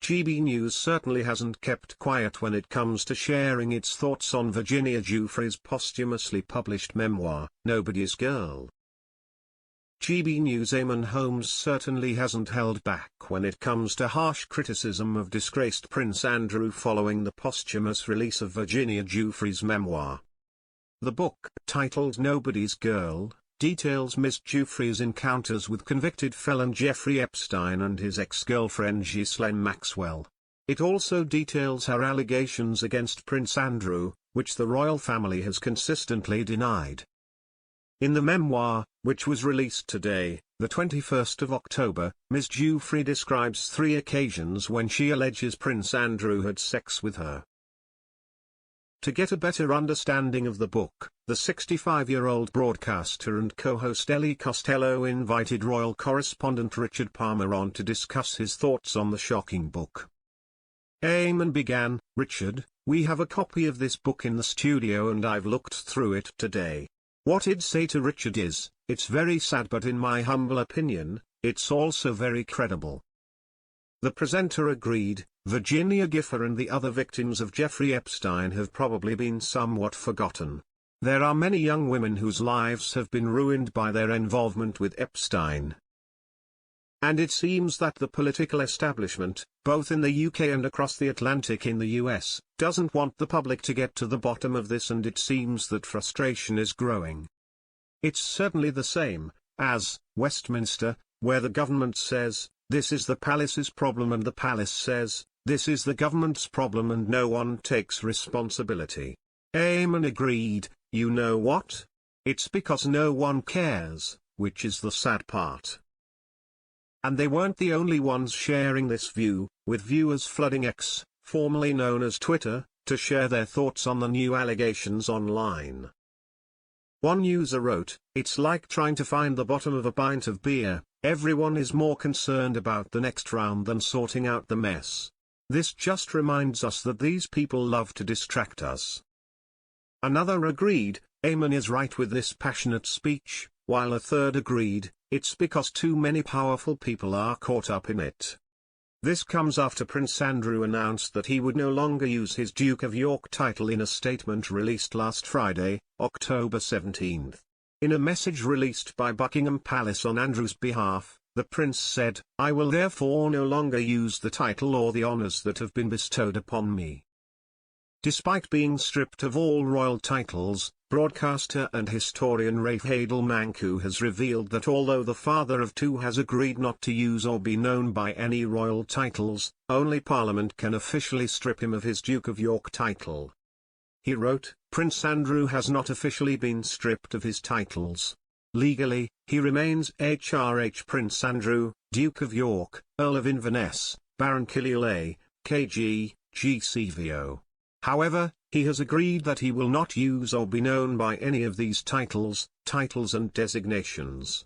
GB News certainly hasn't kept quiet when it comes to sharing its thoughts on Virginia Giuffre's posthumously published memoir, Nobody's Girl. GB News' Eamonn Holmes certainly hasn't held back when it comes to harsh criticism of disgraced Prince Andrew following the posthumous release of Virginia Giuffre's memoir. The book, titled Nobody's Girl, details Ms. Giuffre's encounters with convicted felon Jeffrey Epstein and his ex-girlfriend Ghislaine Maxwell. It also details her allegations against Prince Andrew, which the royal family has consistently denied. In the memoir, which was released today, the 21st of October, Ms. Giuffre describes 3 occasions when she alleges Prince Andrew had sex with her. To get a better understanding of the book, the 65-year-old broadcaster and co-host Ellie Costello invited royal correspondent Richard Palmer on to discuss his thoughts on the shocking book. Eamonn began, "Richard, we have a copy of this book in the studio and I've looked through it today. What I'd say to Richard is, it's very sad, but in my humble opinion, it's also very credible." The presenter agreed. Virginia Giuffre and the other victims of Jeffrey Epstein have probably been somewhat forgotten. There are many young women whose lives have been ruined by their involvement with Epstein. And it seems that the political establishment, both in the UK and across the Atlantic in the US, doesn't want the public to get to the bottom of this, and it seems that frustration is growing. It's certainly the same as Westminster, where the government says, "This is the palace's problem," and the palace says, "This is the government's problem," and no one takes responsibility. Eamonn agreed, "You know what? It's because no one cares, which is the sad part." And they weren't the only ones sharing this view, with viewers flooding X, formerly known as Twitter, to share their thoughts on the new allegations online. One user wrote, "It's like trying to find the bottom of a pint of beer. Everyone is more concerned about the next round than sorting out the mess. This just reminds us that these people love to distract us." Another agreed, "Eamonn is right with this passionate speech," while a third agreed, "It's because too many powerful people are caught up in it." This comes after Prince Andrew announced that he would no longer use his Duke of York title in a statement released last Friday, October 17. In a message released by Buckingham Palace on Andrew's behalf, the prince said, "I will therefore no longer use the title or the honours that have been bestowed upon me." Despite being stripped of all royal titles, broadcaster and historian Rafe Hadel-Mancu has revealed that although the father of 2 has agreed not to use or be known by any royal titles, only Parliament can officially strip him of his Duke of York title. He wrote, "Prince Andrew has not officially been stripped of his titles. Legally, he remains HRH Prince Andrew, Duke of York, Earl of Inverness, Baron Killyleagh, KG, GCVO. However, he has agreed that he will not use or be known by any of these titles and designations."